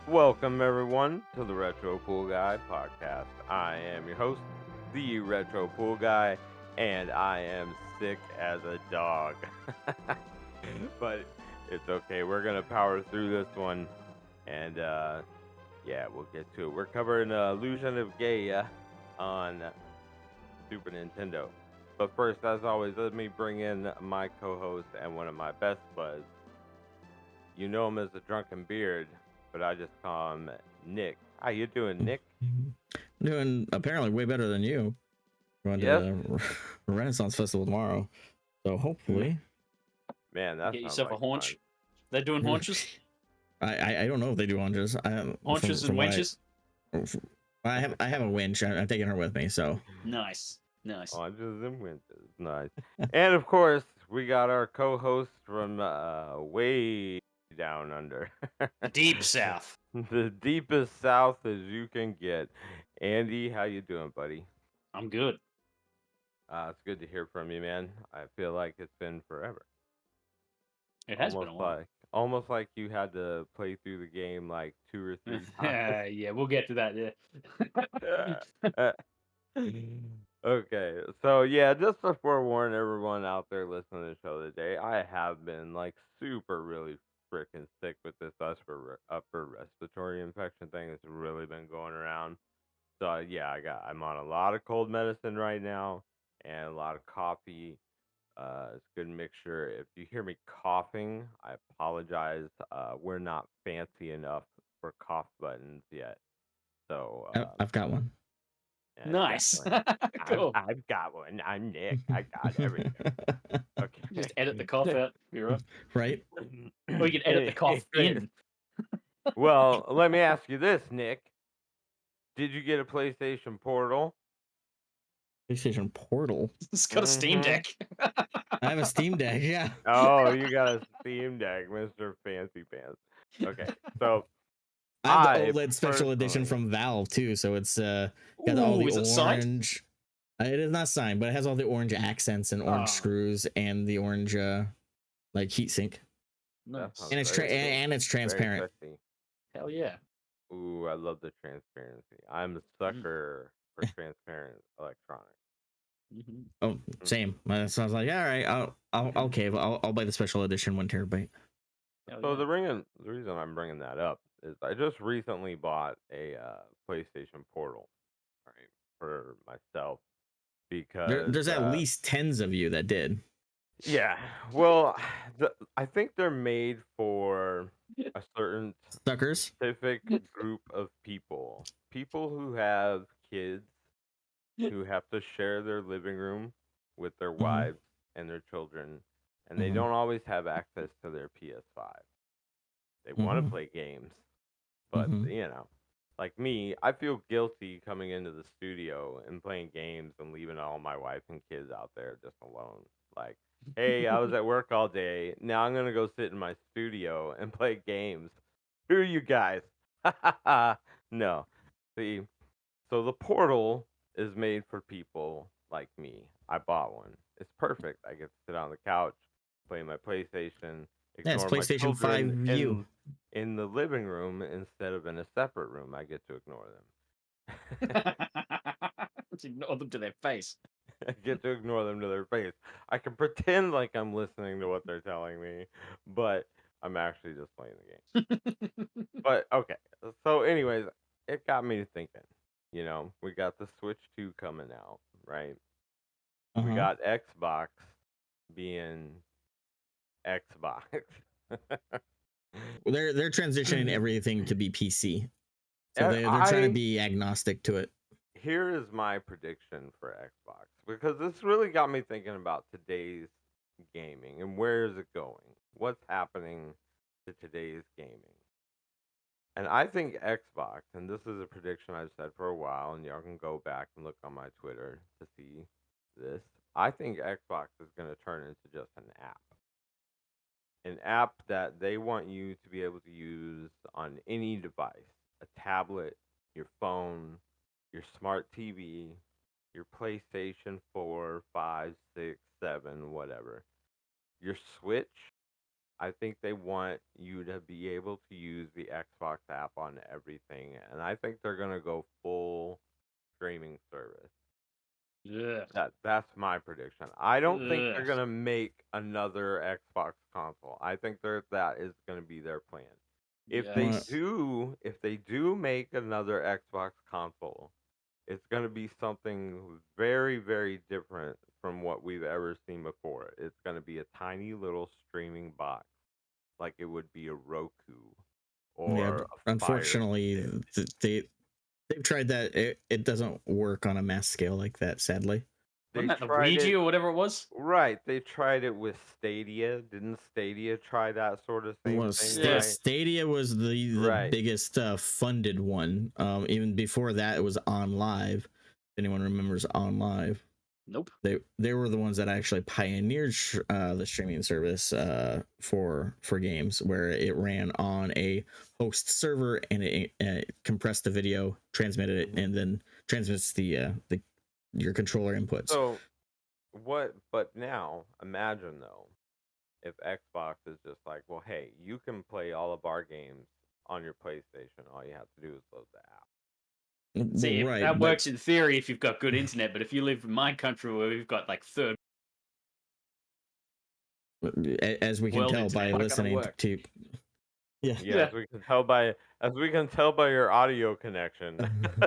Welcome, everyone, to the Retro Pool Guy podcast. I am your host, the Retro Pool Guy, and I am sick as a dog. But it's okay. We're going to power through this one, and yeah, we'll get to it. We're covering Illusion of Gaia on Super Nintendo. But first, as always, let me bring in my co host and one of my best buds. You know him as the Drunken Beard, but I just call him Nick. How you doing, Nick? Doing apparently way better than you. Going Yes. to the Renaissance Festival tomorrow, so hopefully. Man, that Get sounds yourself like a haunch. fun. They're doing haunches. I don't know if they do haunches. Haunches and wenches. I have a winch. I'm taking her with me. So Nice. Haunches and winters, nice. And of course, we got our co-host from way down under, The deep south. the deepest south as you can get. Andy, how you doing, buddy? I'm good. It's good to hear from you, man. I feel like it's been forever. It has been a while. Almost like you had to play through the game like 2 or 3 times. Yeah, we'll get to that. Yeah. Okay, so yeah, just to forewarn everyone out there listening to the show today, I have been like super really freaking sick with this upper respiratory infection thing that's really been going around. So yeah, I'm on a lot of cold medicine right now and a lot of coffee. It's a good mixture. If you hear me coughing, I apologize. We're not fancy enough for cough buttons yet. So I've got one. yeah, Nice. definitely. Cool. I've got one. I'm Nick. I got everything. Okay. Just edit the cough out. You're right. Right? Or you can edit the cough in. Well, let me ask you this, Nick. Did you get a PlayStation Portal? PlayStation Portal. It's got a Steam Deck. I have a Steam Deck. Yeah. Oh, you got a Steam Deck, Mr. Fancy Pants. Okay, so I have the OLED special edition from Valve too, so it's got all the is it signed? orange. It is not signed, but it has all the orange accents and orange screws and the orange like heatsink. Nice. And it's transparent. Hell yeah. Ooh, I love the transparency. I'm a sucker for transparent electronics. Mm-hmm. Oh, same. So I was like, all right, I'll cave. I'll buy the special edition 1 terabyte. So the reason I'm bringing that up is I just recently bought a PlayStation Portal, right, for myself because There's at least tens of you that did. Yeah, well, I think they're made for a certain Suckers. specific group of people who have kids who have to share their living room with their wives and their children, and they don't always have access to their PS5. They want to play games, but like me, I feel guilty coming into the studio and playing games and leaving all my wife and kids out there just alone. Like, hey, I was at work all day. Now I'm gonna go sit in my studio and play games. Who are you guys? No. See, so the Portal is made for people like me. I bought one. It's perfect. I get to sit on the couch, play my PlayStation. Yeah, it's PlayStation 5 View. In the living room instead of in a separate room. I get to ignore them. Ignore them to their face. I get to ignore them to their face. I can pretend like I'm listening to what they're telling me, but I'm actually just playing the game. But okay, so anyways, it got me thinking. You know, we got the Switch 2 coming out, right? We got Xbox being Xbox. Well, they're transitioning everything to be PC, so they're trying to be agnostic to it. Here is my prediction for Xbox, because this really got me thinking about today's gaming and where is it going? What's happening to today's gaming? And I think Xbox, and this is a prediction I've said for a while, and y'all can go back and look on my Twitter to see this. I think Xbox is going to turn into just an app. An app that they want you to be able to use on any device, a tablet, your phone, your smart TV, your PlayStation 4, 5, 6, 7, whatever, your Switch, I think they want you to be able to use the Xbox app on everything, and I think they're gonna go full streaming service. Ugh. That's my prediction. I don't think they're Ugh. gonna make another Xbox console. I think that is gonna be their plan. Yes. If they do make another Xbox console, it's gonna be something very, very different from what we've ever seen before. It's gonna be a tiny little streaming box, like it would be a Roku Yeah, or but a Fire unfortunately, Stick. they've tried that. It doesn't work on a mass scale like that, sadly. They Wasn't that the tried Ouija it. or whatever it was? Right, they tried it with Stadia. Didn't Stadia try that sort of same Well, thing, Yeah. right? Stadia was the Right. biggest funded one. Even before that, it was On Live. If anyone remembers On Live, Nope. they were the ones that actually pioneered the streaming service for games, where it ran on a host server and it compressed the video, transmitted it, and then transmits the your controller inputs. So what? But now imagine though, if Xbox is just like, well, hey, you can play all of our games on your PlayStation. All you have to do is load the app. See, Well, right, that but works in theory if you've got good internet, but if you live in my country where we've got like third as we can world tell internet, by not gonna listening work. to Yeah, Yeah. as we can tell by your audio connection,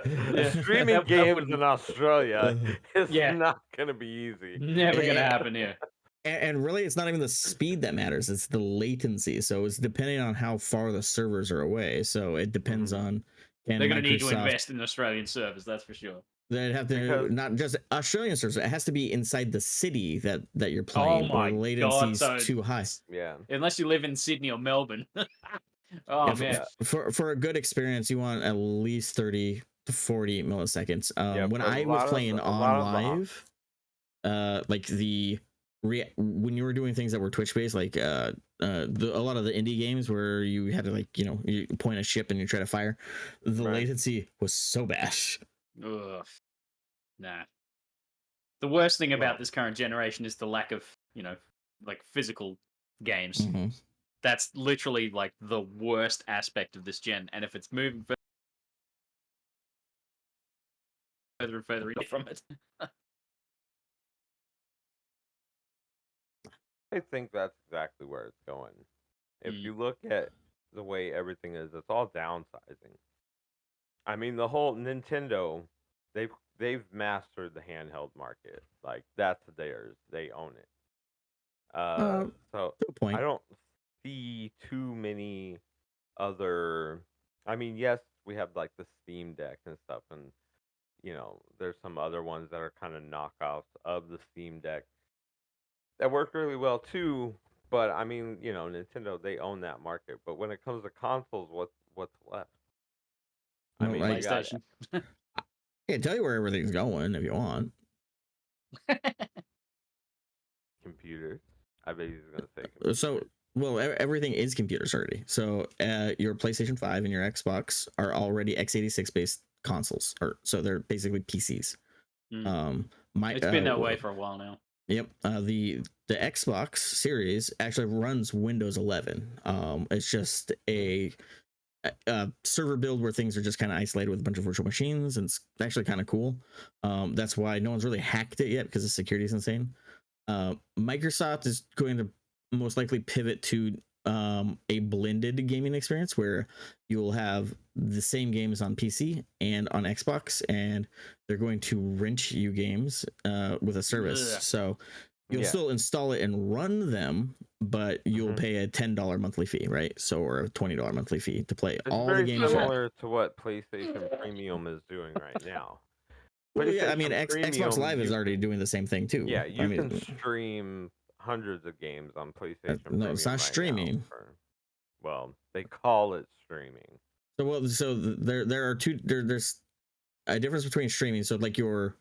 Yeah. streaming That games wouldn't- in Australia is Yeah. not gonna be easy. Never gonna Yeah. happen here. and really it's not even the speed that matters, it's the latency. So it's depending on how far the servers are away, so it depends Mhm. on can They're gonna need to Microsoft invest in Australian servers, that's for sure. they'd have to Because- not just Australian servers, it has to be inside the city that you're Oh playing, my or god, latency's so too high. Yeah. unless you live in Sydney or Melbourne. Oh Yeah, man. for a good experience you want at least 30 to 40 milliseconds. Yeah, When for a I was lot of playing the- a on lot of the- live, like when you were doing things that were Twitch based, like a lot of the indie games where you had to, like, you point a ship and you try to fire, the Right. latency was so bad. Ugh. Nah. The worst thing about Well- this current generation is the lack of, like physical games. Mhm. That's literally like the worst aspect of this gen. And if it's moving further and further away from it, I think that's exactly where it's going. If Mm. you look at the way everything is, it's all downsizing. I mean, the whole Nintendo, they've mastered the handheld market. Like that's theirs. They own it. So Good point. I don't see too many other. I mean, yes, we have like the Steam Deck and stuff, and there's some other ones that are kind of knockoffs of the Steam Deck that work really well too. But I mean, Nintendo, they own that market. But when it comes to consoles, what's left? I Well, mean, right. you got PlayStation. I can tell you where everything's going if you want. computers. I bet he's gonna say computers. So, well, everything is computers already. So your PlayStation 5 and your Xbox are already x86 based consoles, or so they're basically PCs. Mm. My It's been that way for a while now. Yep. The Xbox Series actually runs Windows 11. It's just a server build where things are just kind of isolated with a bunch of virtual machines, and it's actually kind of cool. That's why no one's really hacked it yet, because the security is insane. Microsoft is going to most likely pivot to a blended gaming experience where you will have the same games on PC and on Xbox, and they're going to rent you games with a service. Ugh. So you'll still install it and run them, but you'll pay a $10 monthly fee, right? So, or a $20 monthly fee to play It's all the very games. similar to what PlayStation Premium is doing right now. Well, yeah, I mean, PlayStation Xbox Premium, Live is you already doing the same thing too. Yeah, you I mean, can stream hundreds of games on PlayStation no, it's Premium not right now streaming. well, they call it streaming. So there are two. There's a difference between streaming. So like your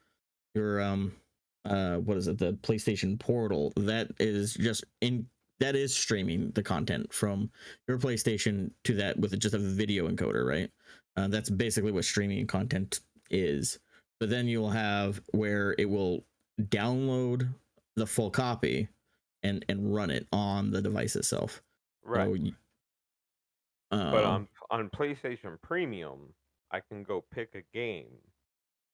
what is it? The PlayStation Portal, that is streaming the content from your PlayStation to that with just a video encoder, right? That's basically what streaming content is. But then you'll have where it will download the full copy and run it on the device itself. Right. So But on PlayStation Premium, I can go pick a game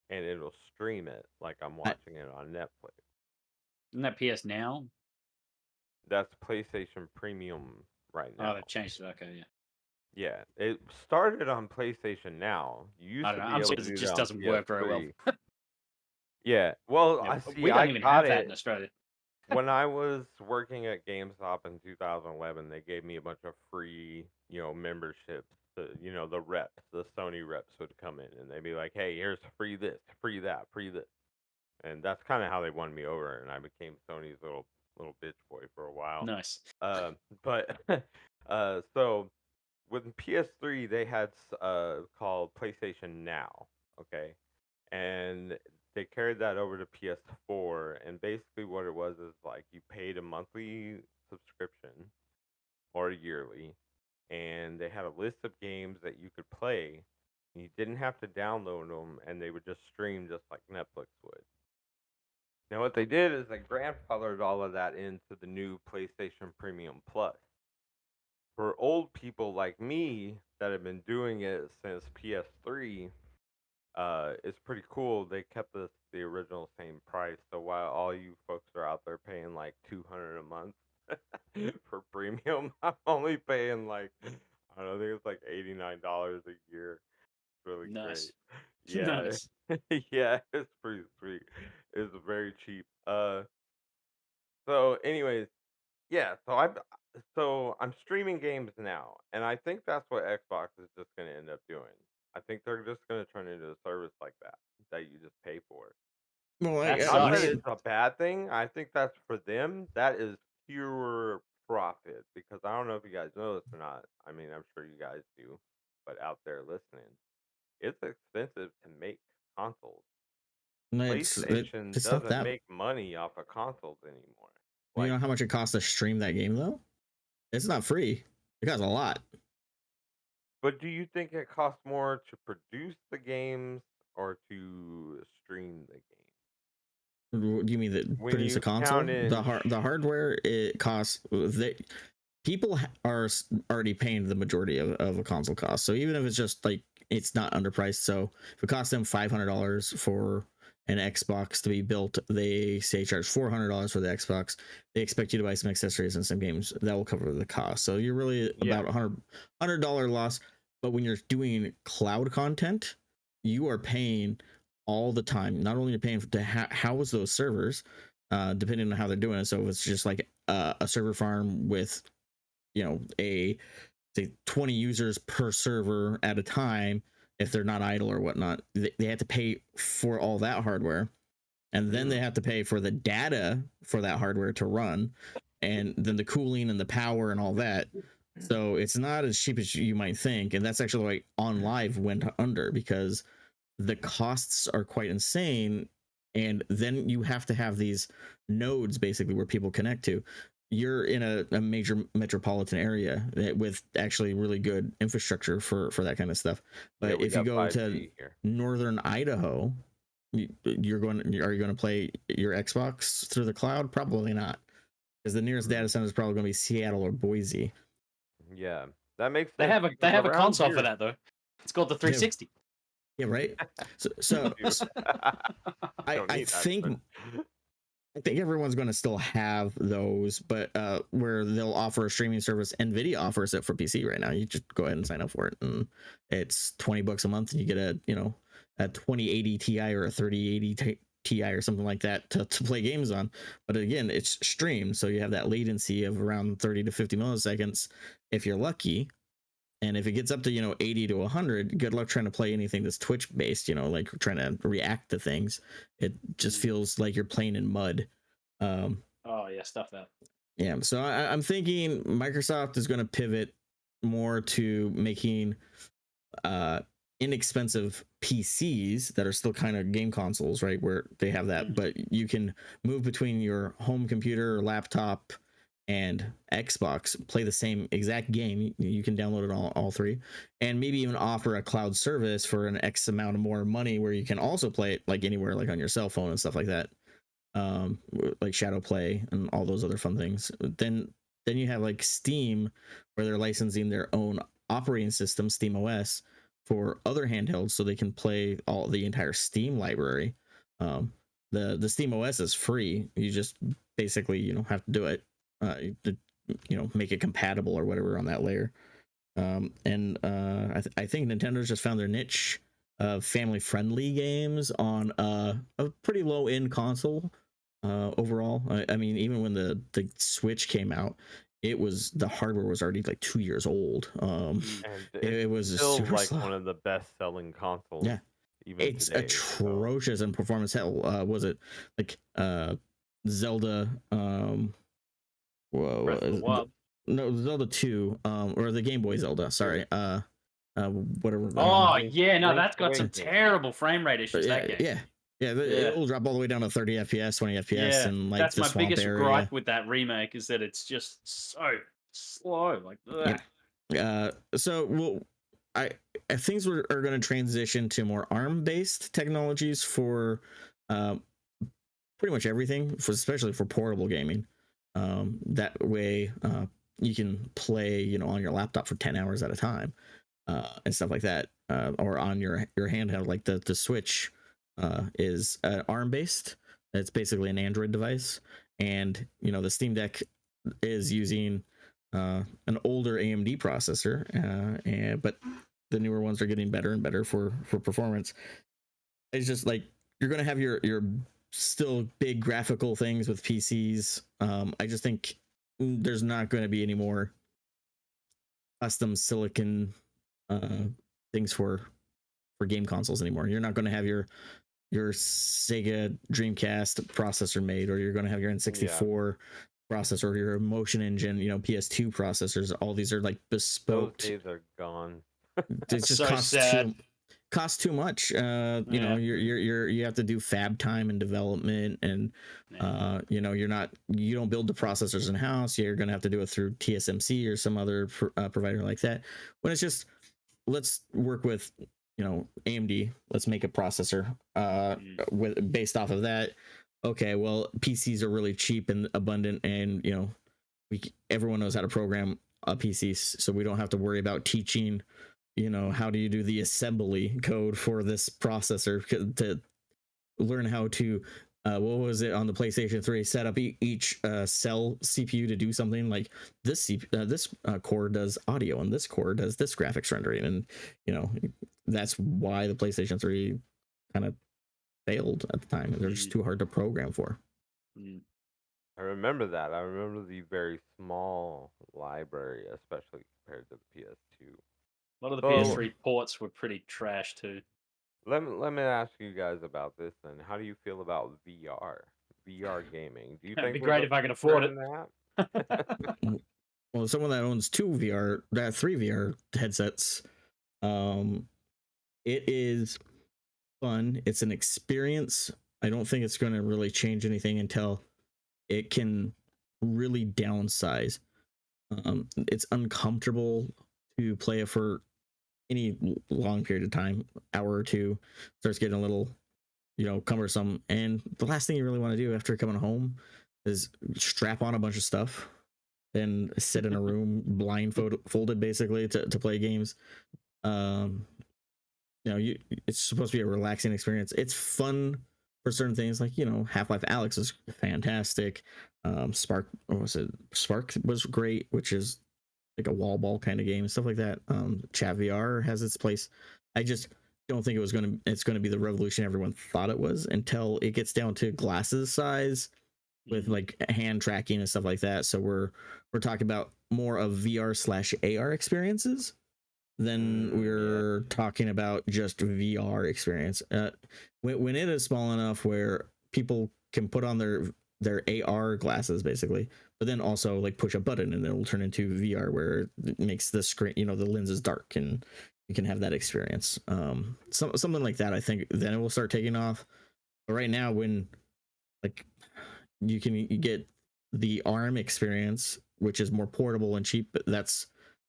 and it'll stream it like I'm I, watching it on Netflix. Isn't that PS Now? That's PlayStation Premium right Oh, now. they've changed it. Okay, yeah. Yeah, it started on PlayStation Now. You I used don't to know. be I'm able sorry, to it do that just on doesn't work very well. PS3. Yeah, well, Yeah, I see. we don't I even got have that it in Australia. when I was working at GameStop in 2011. They gave me a bunch of free, memberships. The reps, the Sony reps would come in and they'd be like, "Hey, here's free this, free that, free this," and that's kind of how they won me over, and I became Sony's little bitch boy for a while. Nice. But so with PS3, they had called PlayStation Now, okay, and they carried that over to PS4, and basically what it was is like you paid a monthly subscription or yearly, and they had a list of games that you could play. And you didn't have to download them, and they would just stream just like Netflix would. Now, what they did is they grandfathered all of that into the new PlayStation Premium Plus. For old people like me that have been doing it since PS3, it's pretty cool. They kept the original same price. So while all you folks are out there paying like 200 a month for premium, I'm only paying like I don't know, I think it's like $89 a year. It's really great. Nice. Yeah, Nice. yeah, it's pretty sweet. It's very cheap. So anyways, yeah, so I'm streaming games now, and I think that's what Xbox is just gonna end up doing. I think they're just gonna turn into a service like that you just pay for. well, That Not that sucks. it's a bad thing. I think that's for them. That is pure profit because I don't know if you guys know this or not. I mean, I'm sure you guys do, but out there listening, it's expensive to make consoles. PlayStation it's not doesn't that. make money off of consoles anymore. You Like, know how much it costs to stream that game though? It's not free. It costs a lot. but do you think it costs more to produce the games or to stream the game? Do you mean that When produce a you console? count in, The hardware it costs. People are already paying the majority of a console cost. So even if it's just like it's not underpriced, so if it costs them $500 for an Xbox to be built, they say charge $400 for the Xbox. They expect you to buy some accessories and some games that will cover the cost. So you're really yeah, about $100 loss. But when you're doing cloud content, you are paying all the time. Not only are you paying to house those servers, depending on how they're doing it. So if it's just like a server farm with a say 20 users per server at a time, if they're not idle or whatnot, they have to pay for all that hardware, and then they have to pay for the data for that hardware to run, and then the cooling and the power and all that. So it's not as cheap as you might think, and that's actually why on live went under, because the costs are quite insane. And then you have to have these nodes basically where people connect to. You're in a major metropolitan area with actually really good infrastructure for that kind of stuff. yeah, But we if you got go to 5G here. northern Idaho, are you going to play your Xbox through the cloud? Probably not, because the nearest data center is probably going to be Seattle or Boise. Yeah, that makes They sense have a because around console for here, that though. It's called the 360. Yeah, right. So dude, don't I need that. think everyone's going to still have those, but where they'll offer a streaming service, Nvidia offers it for PC right now. You just go ahead and sign up for it, and it's $20 a month, and you get a 2080 Ti or a 3080 Ti or something like that to play games on. But again, it's streamed, so you have that latency of around 30 to 50 milliseconds if you're lucky. And if it gets up to 80 to 100, good luck trying to play anything that's Twitch based, like trying to react to things. It just feels like you're playing in mud. Oh yeah, stuff that. Yeah, so I'm thinking Microsoft is going to pivot more to making inexpensive PCs that are still kind of game consoles, right? Where they have that, but you can move between your home computer or laptop and Xbox, play the same exact game. You can download it all three, and maybe even offer a cloud service for an X amount of more money where you can also play it like anywhere, like on your cell phone and stuff like that, like Shadow Play and all those other fun things. Then then you have like Steam, where they're licensing their own operating system, Steam OS, for other handhelds, so they can play all the entire Steam library. The Steam OS is free. You just basically have to do it, make it compatible or whatever on that layer. I think Nintendo's just found their niche of family-friendly games on a pretty low-end console. Overall, I mean, even when the Switch came out, the hardware was already like 2 years old. And it was still super like slow. one of the best-selling consoles. Yeah, even it's today, atrocious in performance. Hell, was it like Zelda? Breath of the Wild. No, Zelda 2, or the Game Boy Zelda. Sorry, whatever. Oh yeah, no, Link's that's got some Awakening. terrible frame rate issues. That game. Yeah, it'll drop all the way down to 30 FPS, 20 FPS, Yeah, and like that's the my swamp biggest area. gripe with that remake is that it's just so slow. Like, so things are going to transition to more ARM-based technologies for pretty much everything, especially for portable gaming. That way, you can play, on your laptop for 10 hours at a time, and stuff like that, or on your handheld, like the Switch. Is ARM based. It's basically an Android device, and the Steam Deck is using an older AMD processor, but the newer ones are getting better and better for performance. It's just like you're going to have your still big graphical things with PCs. I just think there's not going to be any more custom silicon things for game consoles anymore. You're not going to have your Sega Dreamcast processor made, or you're going to have your N64 processor, or your Motion Engine, PS2 processors. All these are like bespoke. Those days are gone. It just costs too much. You have to do fab time and development, and you don't build the processors in house. You're going to have to do it through TSMC or some other provider like that. When it's just, let's work with AMD, let's make a processor based off of that. Okay, well, PCs are really cheap and abundant, and everyone knows how to program a PC, so we don't have to worry about teaching how do you do the assembly code for this processor to learn how to what was it on the PlayStation 3, set up each cell CPU to do something. Like this core does audio, and this core does this graphics rendering, and that's why the PlayStation 3 kind of failed at the time. They're just too hard to program for. I remember that. I remember the very small library, especially compared to the PS2. A lot of the PS3 ports were pretty trash too. Let me ask you guys about this then. How do you feel about VR gaming? Do you think It'd be great if I could afford it? That? Well, someone that owns three VR headsets, it is fun. It's an experience. I don't think it's going to really change anything until it can really downsize. It's uncomfortable to play it for any long period of time. Hour or two starts getting a little cumbersome, and the last thing you really want to do after coming home is strap on a bunch of stuff and sit in a room blindfolded basically to play games. It's supposed to be a relaxing experience. It's fun for certain things, like Half-Life Alyx is fantastic. Spark was great, which is like a wall ball kind of game, stuff like that. Chat VR has its place. I just don't think it's going to be the revolution everyone thought it was, until it gets down to glasses size with like hand tracking and stuff like that. So we're talking about more of VR/AR experiences than we're talking about just VR experience. When it is small enough where people can put on their AR glasses basically, but then also like push a button and it'll turn into VR, where it makes the screen, the lens is dark, and you can have that experience. Something like that, I think then it will start taking off. But right now, when like you get the ARM experience, which is more portable and cheap, but that's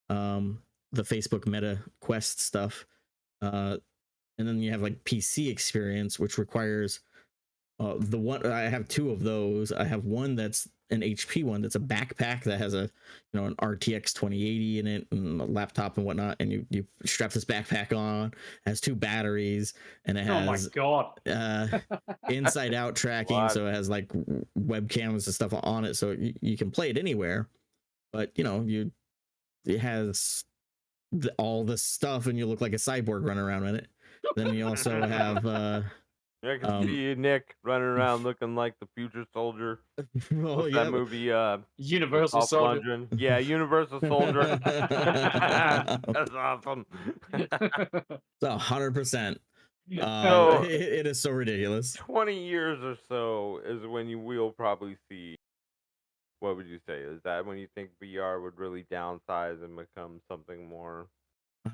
the Facebook Meta Quest stuff, and then you have like PC experience, which requires the one. I have two of those. I have one that's an HP one that's a backpack that has a an RTX 2080 in it and a laptop and whatnot, and you strap this backpack on. It has 2 batteries and it Oh my has god. inside out tracking, What? so it has like webcams and stuff on it, so you can play it anywhere. But it has all this stuff, and you look like a cyborg running around in it. Then you also have I can see you, Nick, running around looking like the future soldier. What's that movie? Universal Dolph Soldier. Lundgren? Yeah, Universal Soldier. That's awesome. So 100%. So- It is so ridiculous. 20 years or so is when you will probably see. What would you say? Is that when you think VR would really downsize and become something more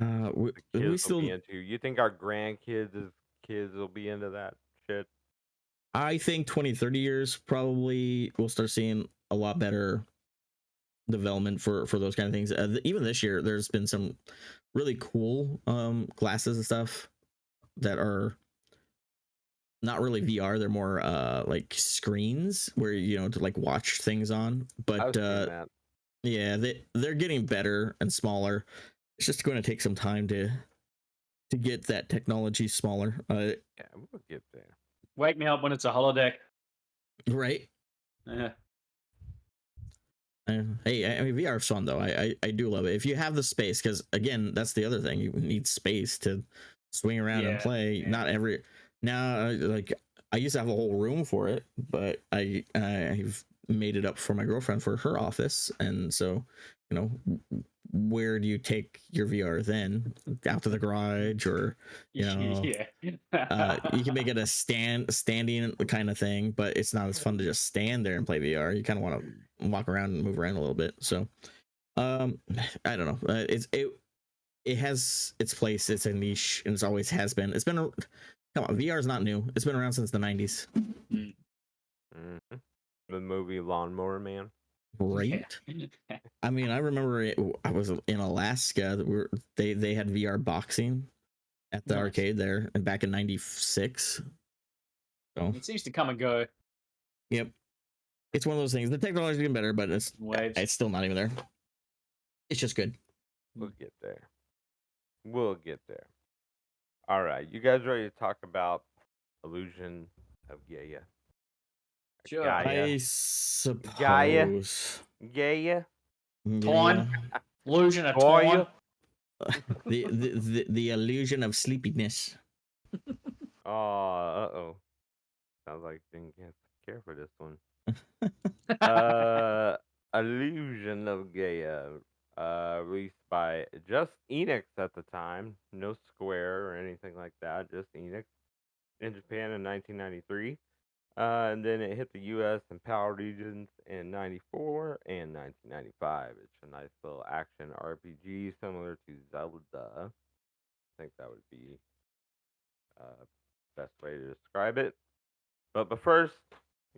We the kids will still, be into? You think our grandkids' kids will be into that shit? I think 20, 30 years probably we'll start seeing a lot better development for those kind of things. Even this year, there's been some really cool glasses and stuff that are not really VR. They're more like screens where to like watch things on. But I've seen that. yeah, they're getting better and smaller. It's just going to take some time to get that technology smaller. Yeah, we'll get there. Wake me up when it's a holodeck. Right. Yeah. Hey, I mean VR is fun though. I do love it if you have the space, because again, that's the other thing. You need space to swing around and play. Yeah. Not every now like I used to have a whole room for it, but I've made it up for my girlfriend for her office, and so where do you take your VR then? Out to the garage, or Yeah. you can make it a standing kind of thing, but it's not as fun to just stand there and play VR. You kind of want to walk around and move around a little bit. So I don't know. It has its place. It's a niche, and it's always has been. It's been come on, VR is not new. It's been around since the 90s. Mm-hmm. The movie Lawnmower Man. Right. Yeah. I mean, I remember I was in Alaska. They had VR boxing at the Nice. arcade there, and back in '96. So It seems to come and go. yep, it's one of those things. The technology's getting better, but it's still not even there. It's just good. We'll get there. We'll get there. All right, you guys ready to talk about Illusion of Gaia? Sure. Gaia. I suppose. Gaia. Torn. Illusion of Gaia. Torn. The illusion of sleepiness. Oh. Sounds like you didn't care for this one. Illusion of Gaia. Released by just Enix at the time. No Square or anything like that. Just Enix. In Japan in 1993. And then it hit the U.S. and PAL regions in 94 and 1995. It's a nice little action RPG similar to Zelda. I think that would be best way to describe it. But first,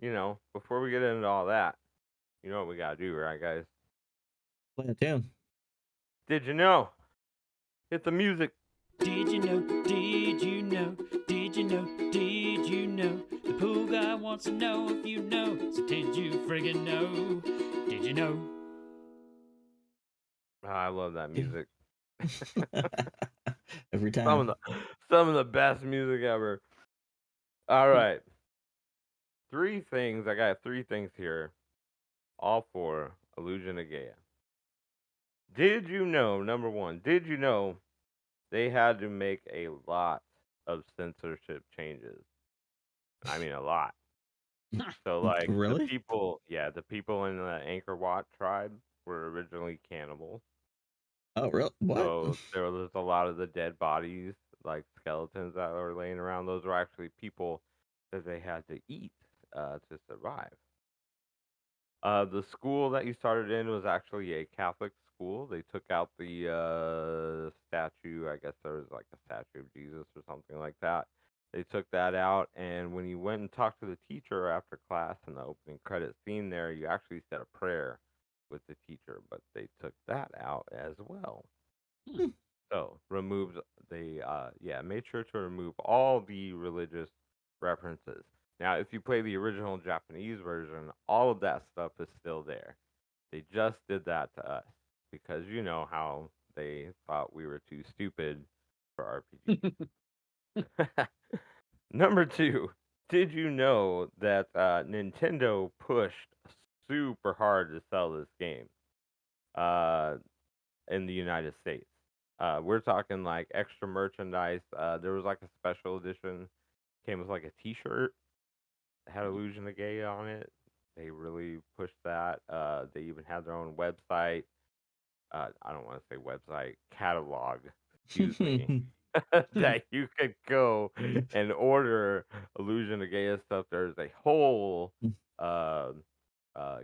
before we get into all that, you know what we gotta do, right, guys? Play a tune. Did you know? Hit the music. Did you know? Did you know? Did you know? Did you know? The pool guy wants to know if you know. So did you friggin' know? Did you know? I love that music. Every time. Some of the best music ever. All right. 3 things. I got 3 things here. All for Illusion of Gaia. Did you know, number 1, did you know they had to make a lot of censorship changes? I mean, a lot. So, like, Really? the people in the Angkor Wat tribe were originally cannibals. Oh, real? What? So there was a lot of the dead bodies, like skeletons that were laying around. Those were actually people that they had to eat to survive. The school that you started in was actually a Catholic school. They took out the statue. I guess there was like a statue of Jesus or something like that. They took that out, and when you went and talked to the teacher after class in the opening credit scene there, you actually said a prayer with the teacher, but they took that out as well. So removed made sure to remove all the religious references. Now, if you play the original Japanese version, all of that stuff is still there. They just did that to us because you know how they thought we were too stupid for RPGs. Number two, did you know that Nintendo pushed super hard to sell this game uh, in the United States? We're talking like extra merchandise. There was like a special edition, came with like a T-shirt, had Illusion of Gaia on it. They really pushed that. They even had their own website. I don't want to say website, catalog, excuse me, that you could go and order Illusion of Gaia stuff. There's a whole uh uh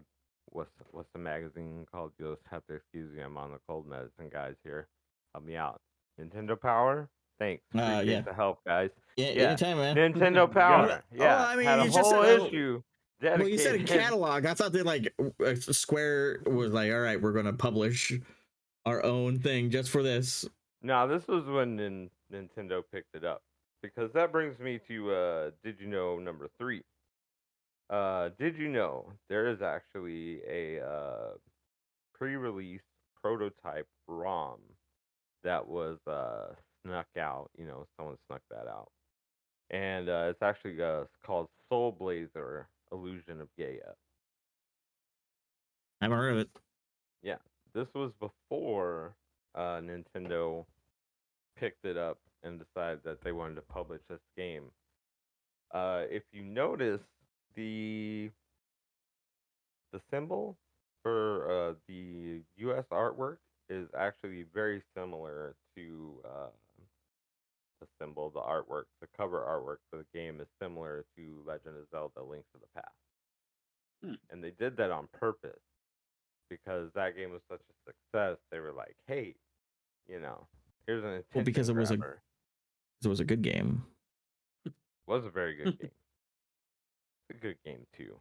what's the magazine called? You'll just have to excuse me, I'm on the cold medicine, guys, here. Help me out. Nintendo Power? Thanks. Appreciate Yeah. the help, guys. Yeah, Yeah. anytime, man. Nintendo You got Power. it. Yeah. I mean, Had a you just whole said, issue well, you said a dedicated. catalog. I thought they like Square was like, all right, we're gonna publish our own thing just for this. No, this was when Nintendo picked it up. Because that brings me to did you know number 3? Did you know there is actually a pre-release prototype ROM that was snuck out? You know, someone snuck that out, and it's actually called Soul Blazer: Illusion of Gaia. I haven't heard of it. Yeah, this was before Nintendo picked it up and decided that they wanted to publish this game. If you notice, the the symbol for the U.S. artwork is actually very similar to the symbol, the artwork, the cover artwork for the game is similar to Legend of Zelda: Link to the Past, Hmm. and they did that on purpose because that game was such a success. They were like, "Hey, you know, here's an attention Well, because grabber." it was a good game. Was a very good game. It's a good game too.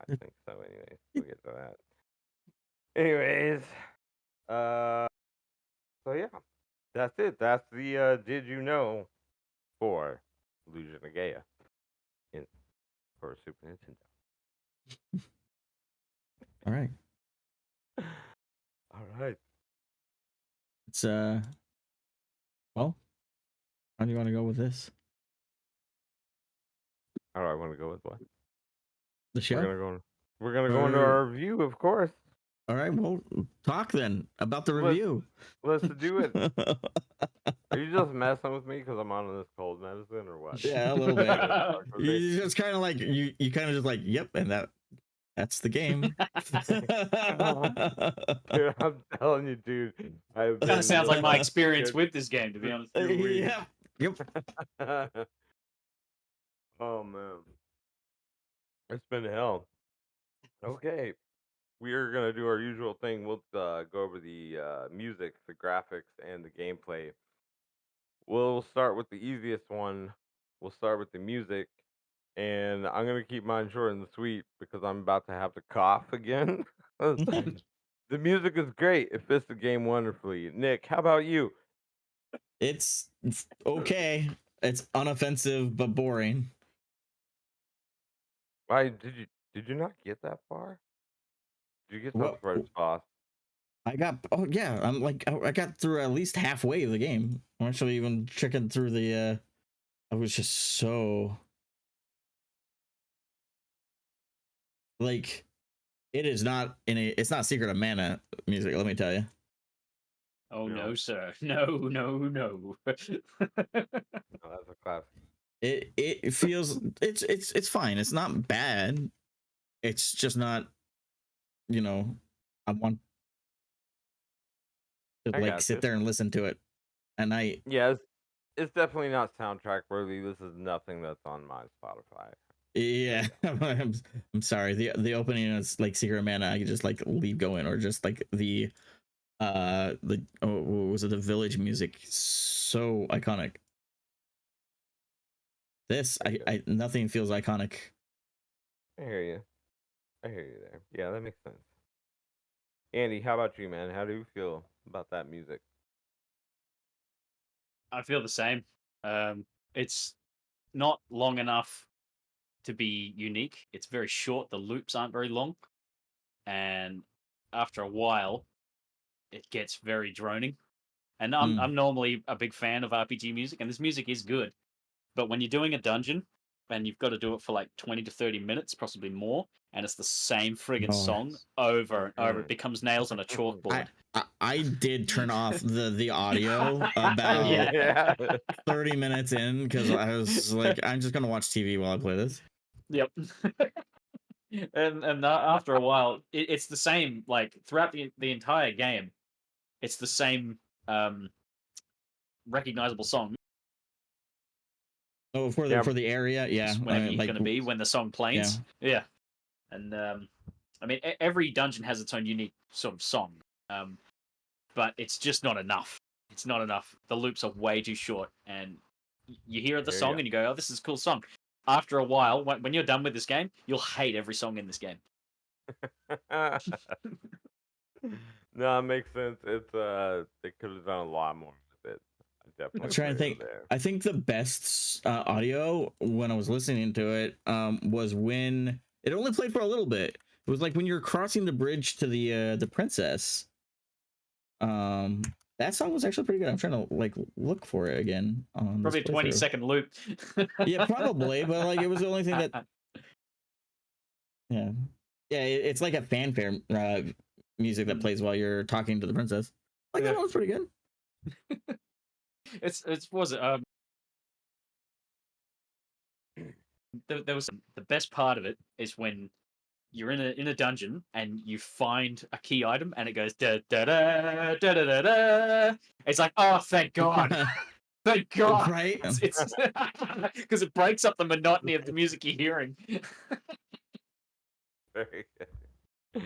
I think so. Anyways, we'll get to that. Anyways, uh, so yeah, that's it. That's the did you know for Illusion of Gaia in for Super Nintendo. All right. All right. It's well, how do you want to go with this? How do I want to go with what? The show? We're gonna go into our review, of course. All right, well, talk then about the review. Let's do it. Are you just messing with me because I'm on this cold medicine or what? Yeah, a little bit. You just kind of like you kind of just like, yep, and that's the game. Dude, I'm telling you, dude. Kind of sounds like my experience with this game, to be honest. Yeah. Yep. Oh man, it's been hell. Okay, we are gonna do our usual thing. We'll go over the music, the graphics, and the gameplay. We'll start with the easiest one. We'll start with the music, and I'm gonna keep mine short and sweet because I'm about to have to cough again. The music is great. It fits the game wonderfully. Nick, how about you? It's okay. It's unoffensive but boring. Why did you not get that far? Did you get to the first boss? I got I'm like I got through at least halfway of the game. I'm actually even checking through the I was just so like it's not Secret of Mana music, let me tell you. Oh no, sir. No. Oh, that's a classic. It feels it's fine. It's not bad. It's just not, I want to sit there and listen to it. And it's definitely not soundtrack worthy. This is nothing that's on my Spotify. Yeah, I'm sorry. The opening is like Secret of Mana. I could just like leave going, or just like the what was it, the village music, so iconic. This I nothing feels iconic. I hear you there. Yeah, that makes sense. Andy, how about you, man? How do you feel about that music? I feel the same. It's not long enough to be unique. It's very short. The loops aren't very long, and after a while, it gets very droning. And I'm normally a big fan of RPG music, and this music is good. But when you're doing a dungeon and you've got to do it for like 20 to 30 minutes, possibly more, and it's the same friggin' song over and over, it becomes nails on a chalkboard. I did turn off the audio about Yeah. 30 minutes in because I was like, I'm just gonna watch TV while I play this. Yep. and after a while, it's the same. Like throughout the entire game, it's the same recognizable song. Oh, for the area, yeah. Just whenever you're going to be when the song plays. Yeah. And I mean, every dungeon has its own unique sort of song, but it's just not enough. It's not enough. The loops are way too short, and you hear the song and you go, "Oh, this is a cool song." After a while, when you're done with this game, you'll hate every song in this game. No, it makes sense. It's they could have done a lot more with it. I'm trying to think. I think the best audio when I was listening to it was when it only played for a little bit. It was like when you're crossing the bridge to the princess. That song was actually pretty good. I'm trying to like look for it again. Probably a 20-second loop. Yeah, probably, but like it was the only thing that. Yeah, it's like a fanfare music that plays while you're talking to the princess. Like that was pretty good. It's was it there was the best part of it is when you're in a dungeon and you find a key item and it goes da da da da da da da. It's like, oh, thank God. Thank God. Right? It's because it breaks up the monotony of the music you're hearing. Very good.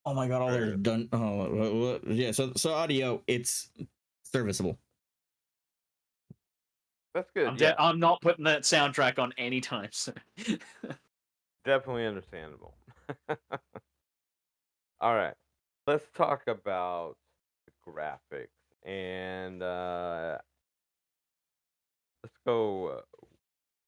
Oh my God! All they're done. Oh, yeah. So audio, it's serviceable. That's good. I'm not putting that soundtrack on anytime soon. Definitely understandable. All right, let's talk about the graphics, and let's go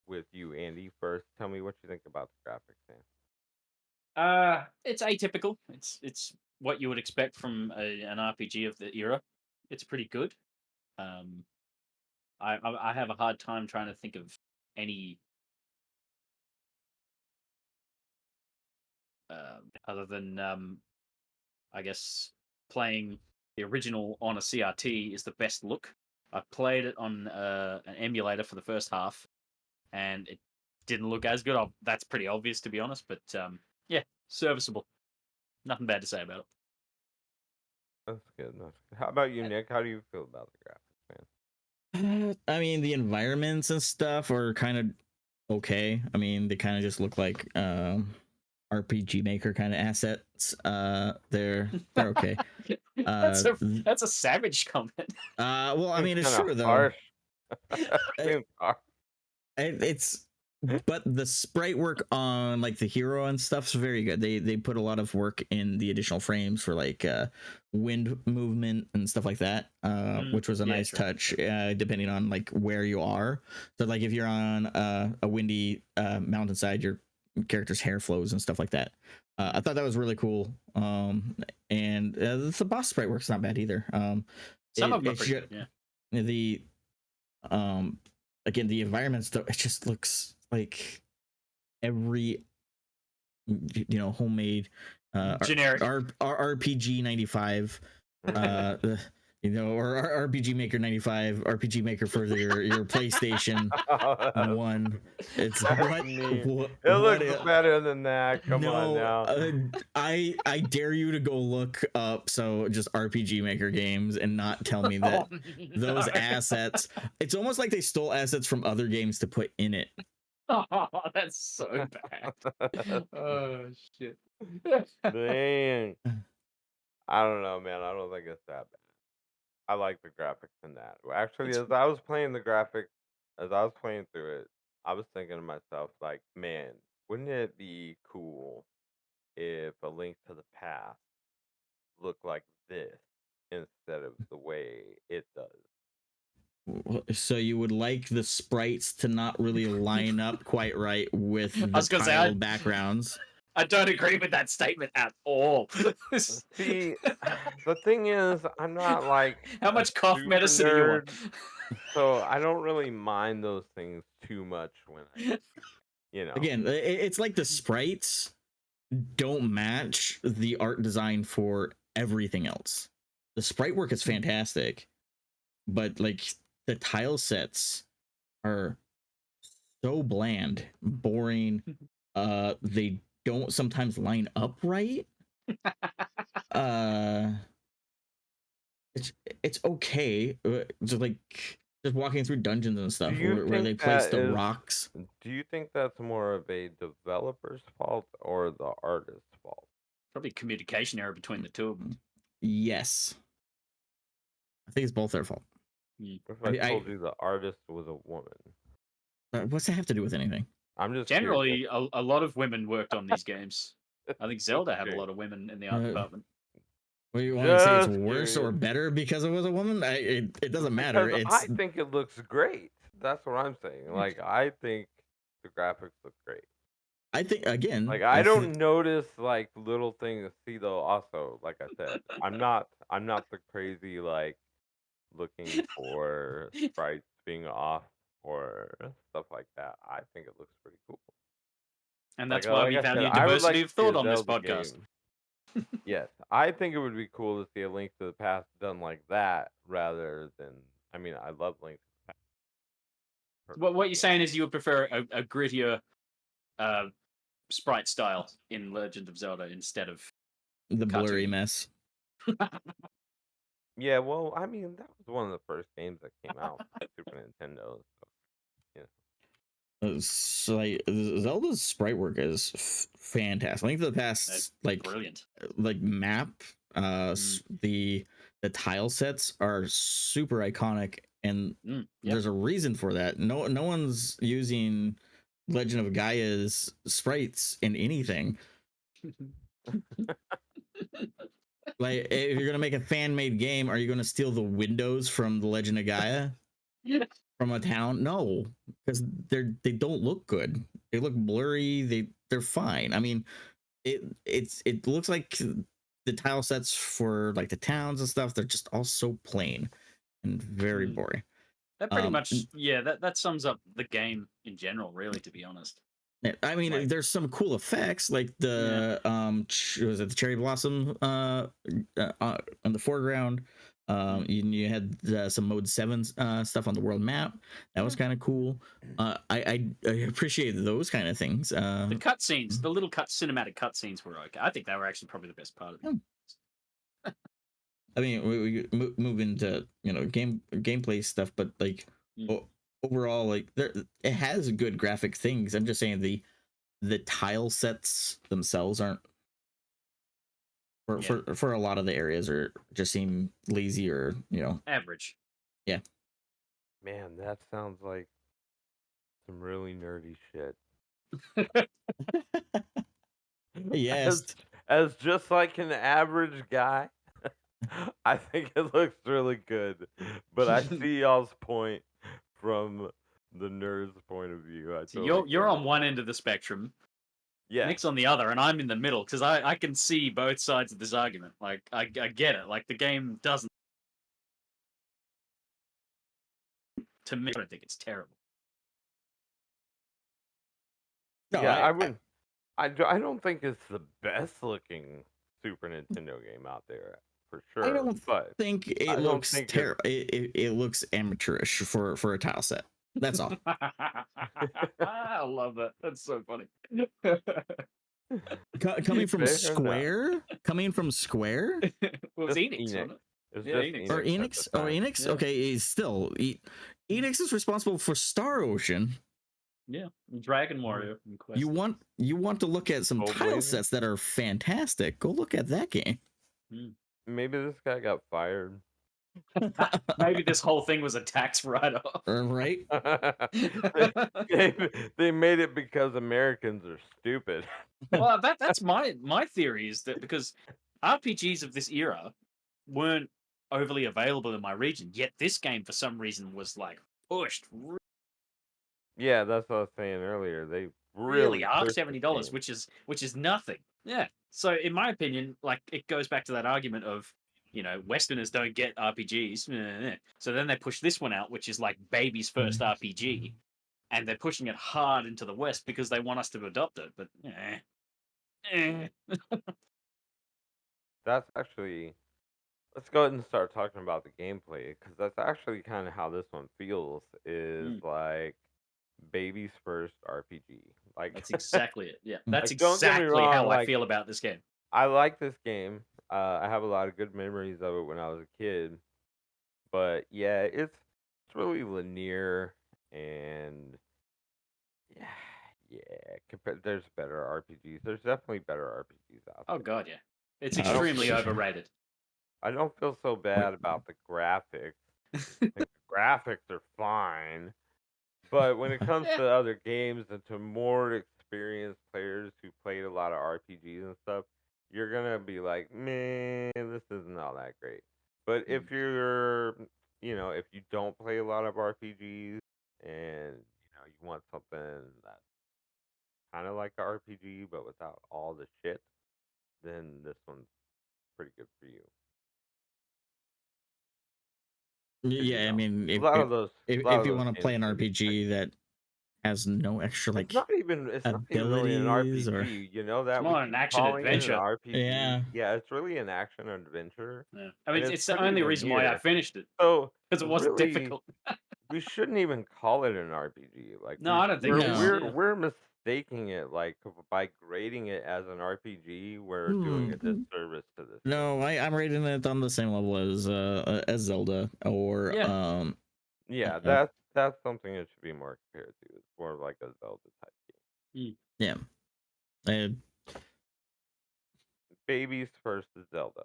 with you, Andy, first. Tell me what you think about the graphics, man. It's atypical. It's what you would expect from an RPG of the era. It's pretty good. I have a hard time trying to think of any other than I guess playing the original on a CRT is the best look. I played it on an emulator for the first half, and it didn't look as good. That's pretty obvious, to be honest, but yeah, serviceable. Nothing bad to say about it. That's good. How about you, Nick? How do you feel about the graphics, man? I mean, the environments and stuff are kind of okay. I mean, they kind of just look like RPG Maker kind of assets. They're okay. That's a savage comment. Well, I mean, it's true though. Harsh. It's but the sprite work on like the hero and stuff's very good. They put a lot of work in the additional frames for like wind movement and stuff like that, which was a nice touch, depending on like where you are. So like if you're on a windy mountainside, your character's hair flows and stuff like that. I thought that was really cool. And the boss sprite work's not bad either. Some of them are pretty good, yeah. The again, the environments, it just looks like every homemade generic RPG 95 or RPG Maker 95, RPG Maker for your PlayStation 1. It's it looks better than that. Come on now. I dare you to go look up just RPG Maker games and not tell me that those assets. It's almost like they stole assets from other games to put in it. Oh, that's so bad. Oh shit. Dang. I don't know, man. I don't think it's that bad. I like the graphics in that. Well, actually, as I was playing through it, I was thinking to myself, like, man, wouldn't it be cool if A Link to the Past looked like this instead of the way it does? So you would like the sprites to not really line up quite right with I the was gonna say, tiled backgrounds. I don't agree with that statement at all. See, the thing is, I'm not like How a much cough super medicine are you on? nerd, so I don't really mind those things too much when I, Again, it's like the sprites don't match the art design for everything else. The sprite work is fantastic, but like the tile sets are so bland, boring. They don't sometimes line up right. Uh, it's okay. Just like just walking through dungeons and stuff where they place the rocks. Do you think that's more of a developer's fault or the artist's fault? Probably communication error between the two of them. Yes, I think it's both their fault. If I told you the artist was a woman, what's that have to do with anything? I'm just generally a lot of women worked on these games. I think Zelda had a Okay. lot of women in the art department. Well, you want to say it's Just worse or curious. better because it was a woman? It doesn't matter. Because It's I think it looks great. That's what I'm saying. Like I think the graphics look great. I think again, Like I don't notice like little things. See though, also like I said, I'm not the crazy like looking for sprites being off or stuff like that. I think it looks pretty cool. And that's Like, why like we I value said, I would like diversity to of see a thought on this Zelda podcast. game. Yes, I think it would be cool to see a Link to the Past done like that rather than. I mean, I love Link to the Past. What you're saying is you would prefer a grittier sprite style in Legend of Zelda instead of the blurry cartoony. mess. Yeah, well, I mean, that was one of the first games that came out on Super Nintendo. So like Zelda's sprite work is fantastic. Link to the Past, That's like brilliant. like map, the tile sets are super iconic, and Yep. there's a reason for that. No one's using Legend of Gaia's sprites in anything. Like, if you're gonna make a fan-made game, are you gonna steal the windows from the Legend of Gaia from a town? No, because they don't look good. They look blurry. They're fine. I mean, it looks like the tile sets for like the towns and stuff. They're just all so plain and very boring. That pretty much, that sums up the game in general, really, to be honest. I mean, Like- there's some cool effects, like the was it the cherry blossom on the foreground. You had some mode 7 stuff on the world map. That was kind of cool. I appreciate those kind of things. The cutscenes, the little cinematic cutscenes were okay. I think they were actually probably the best part of it. I mean, we move into gameplay stuff, but like overall, like it has good graphic things. I'm just saying the tile sets themselves aren't for a lot of the areas are just seem lazy or average. Yeah. Man, that sounds like some really nerdy shit. Yes. As just like an average guy, I think it looks really good. But I see y'all's point from the nerd's point of view. So you're on one end of the spectrum. Yeah. Nick's on the other, and I'm in the middle because I can see both sides of this argument. Like I get it. Like the game doesn't. To me, I don't think it's terrible. No, yeah, I wouldn't. I don't think it's the best looking Super Nintendo game out there for sure. I don't think it looks terrible. It looks amateurish for a tile set. That's all. I love that. That's so funny. Coming from Square? Coming from Square? Well, it's Enix, wasn't it? Enix. Or Enix? Oh, Enix? Yeah. Okay, still. Enix is responsible for Star Ocean. Yeah, Dragon Warrior. You want to look at some tile sets that are fantastic. Go look at that game. Maybe this guy got fired. Maybe this whole thing was a tax write-off. Right? they made it because Americans are stupid. Well, that's my theory is that because RPGs of this era weren't overly available in my region. Yet this game, for some reason, was like pushed Yeah, that's what I was saying earlier. They really really hard, pushed this $70, game. which is nothing. Yeah. So in my opinion, like it goes back to that argument of, Westerners don't get RPGs. So then they push this one out, which is like baby's first RPG, and they're pushing it hard into the West because they want us to adopt it. But That's actually. Let's go ahead and start talking about the gameplay because that's actually kind of how this one feels. Is like baby's first RPG. Like that's exactly it. Yeah, that's like, don't get me exactly wrong, how I like, feel about this game. I like this game. I have a lot of good memories of it when I was a kid. But yeah, it's really linear and yeah, there's better RPGs. There's definitely better RPGs out Oh there. God, yeah, it's I don't- extremely overrated. I don't feel so bad about the graphics. I think the graphics are fine. But when it comes to other games and to more experienced players who played a lot of RPGs and stuff, you're gonna be like, man, this isn't all that great. But if if you don't play a lot of RPGs and you want something that's kind of like an RPG but without all the shit, then this one's pretty good for you. 'Cause, Yeah, I mean, a lot of those, if you want to play an RPG that has no extra like it's not even really an abilities or RPG, that It's we more an keep action calling it an adventure. RPG. Yeah. It's really an action adventure. Yeah. I mean, And it's it's the pretty only reason why I linear. finished it So because it wasn't really, difficult. we shouldn't even call it an RPG. Like No, I don't think it we're is. we're Yeah. we're mistaking it like by grading it as an RPG. We're doing a disservice to this. No, I'm rating it on the same level as Zelda or Yeah. Yeah, that's something it should be more compared to. It's more of like a Zelda type game. yeah. And Baby's first is Zelda.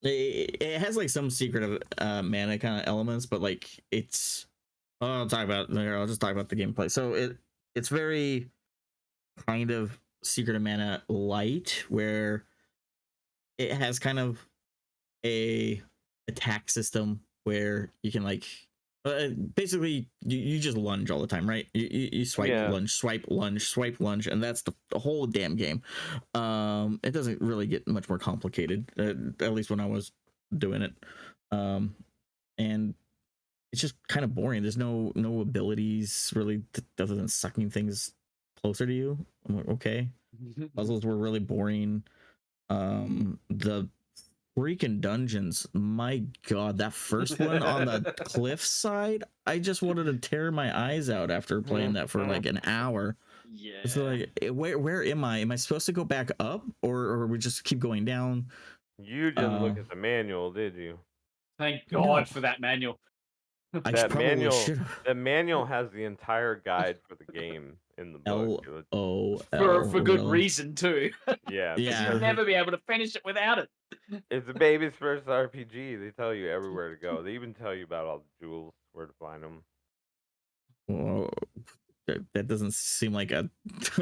it has like some secret of mana kind of elements, but like it's I'll just talk about the gameplay. So it's very kind of Secret of Mana light, where it has kind of a attack system where you can like basically you just lunge all the time, right? You swipe, lunge, swipe, lunge, swipe, lunge, and that's the whole damn game. It doesn't really get much more complicated, at least when I was doing it. And it's just kind of boring. There's no abilities really other than sucking things closer to you. I'm like, okay. Puzzles were really boring. The freaking dungeons, my god, that first one on the cliff side, I just wanted to tear my eyes out after playing that for like an hour. Yeah. It's like, where am I? Am I supposed to go back up, or we just keep going down? You didn't look at the manual, did you? Thank God for that manual. That manual has the entire guide for the game in the book. For good reason too. Yeah. You'll never be able to finish it without it. It's the baby's first RPG. They tell you everywhere to go. They even tell you about all the jewels, where to find them. Well, that doesn't seem like an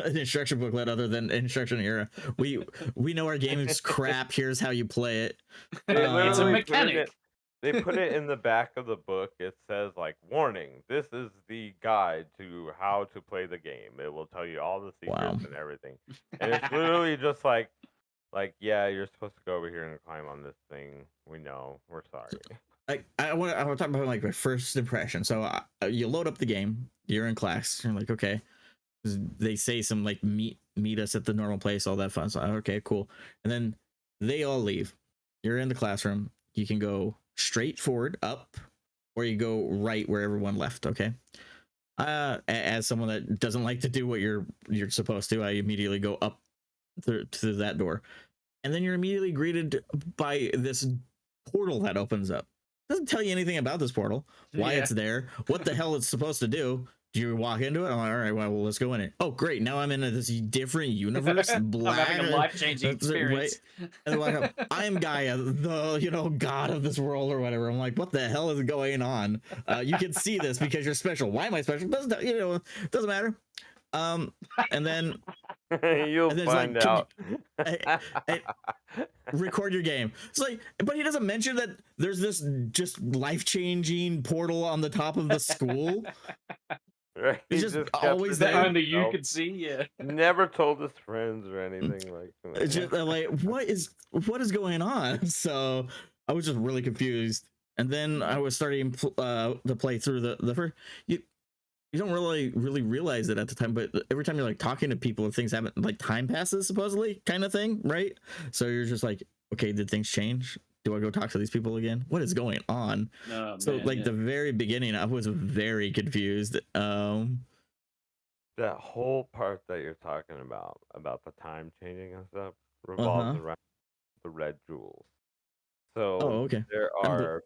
instruction booklet other than instruction era. We know our game is crap. Here's how you play it. It's a mechanic. They put it in the back of the book. It says like, warning, this is the guide to how to play the game. It will tell you all the secrets and everything. And it's literally just like, yeah, you're supposed to go over here and climb on this thing. We know. We're sorry. I want to talk about like my first impression. So you load up the game. You're in class. You're like, okay. They say some like meet us at the normal place, all that fun. So okay, cool. And then they all leave. You're in the classroom. You can go straight forward up, or you go right where everyone left. Okay. As someone that doesn't like to do what you're supposed to, I immediately go up to that door, and then you're immediately greeted by this portal that opens up. Doesn't tell you anything about this portal, why it's there, what the hell it's supposed to do. Do you walk into it? I'm like, all right, well, let's go in it. Oh, great. Now I'm in this different universe. I'm having a life-changing experience. And like, I'm Gaia, the god of this world or whatever. I'm like, what the hell is going on? You can see this because you're special. Why am I special? Doesn't matter. And then You'll And then it's like, find out. hey, record your game. It's like, but he doesn't mention that there's this just life-changing portal on the top of the school. Right? It's He just kept always it to there. Only you himself. could see. Yeah. Never told his friends or anything like that. It's just like, what is going on? So I was just really confused. And then I was starting to play through the first. You don't really realize it at the time, but every time you're like talking to people, things happen, like time passes supposedly, kind of thing, right? So you're just like, okay, did things change? Do I go talk to these people again? What is going on? Oh, So man, like yeah. the very beginning, I was very confused. That whole part that you're talking about the time changing and stuff, revolves Uh-huh. around the red jewels. So Oh, okay. there And are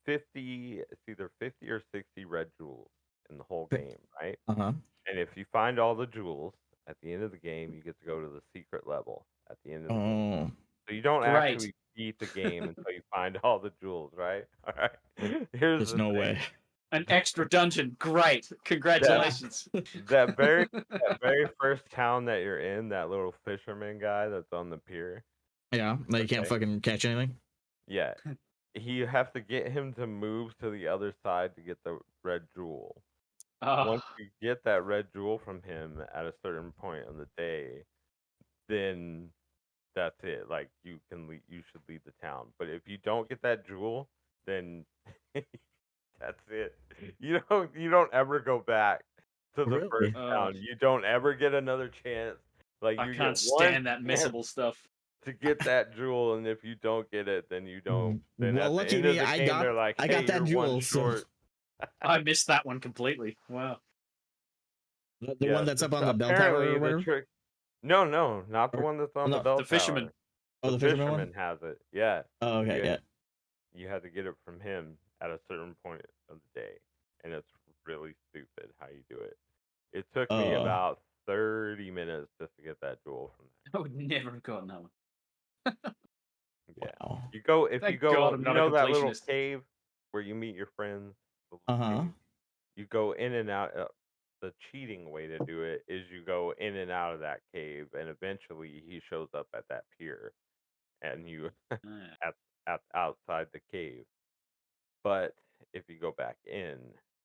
50, it's either 50 or 60 red jewels in the whole game, right? uh-huh. And if you find all the jewels at the end of the game, you get to go to the secret level at the end of the game. Oh, So you don't Great. actually beat the game until you find all the jewels, right? All right. Here's there's the no thing. way. An extra dungeon. Great. Congratulations. That very first town that you're in, that little fisherman guy that's on the pier. Yeah, like you can't Okay. fucking catch anything. Yeah. You have to get him to move to the other side to get the red jewel. Oh, Once you get that red jewel from him at a certain point on the day, then that's it. Like you should leave the town. But if you don't get that jewel, then that's it. You don't ever go back to the Really? first town. You don't ever get another chance. Like I you can't get one stand that chance missable stuff. to get that jewel, and if you don't get it, then you don't. Then Well, at the lucky end me, of the I game, got they're like, I "Hey, got that you're one jewel. So short." I missed that one completely. Wow. the one that's up on the bell tower apparently or the whatever. trick. No, not the Or- one that's on no, the bell The fisherman. tower. Oh, the fisherman one. has it. Yeah. Oh, okay, yeah. You had to get it from him at a certain point of the day, and it's really stupid how you do it. It took me about 30 minutes just to get that jewel from I would never have gotten that one. there. Yeah. Wow. You go if Thank you go. God I'm You not a know that little completionist. cave where you meet your friends. The little Uh-huh. cave? You go in and out. The cheating way to do it is you go in and out of that cave, and eventually he shows up at that pier, and you Ah. at outside the cave. But if you go back in,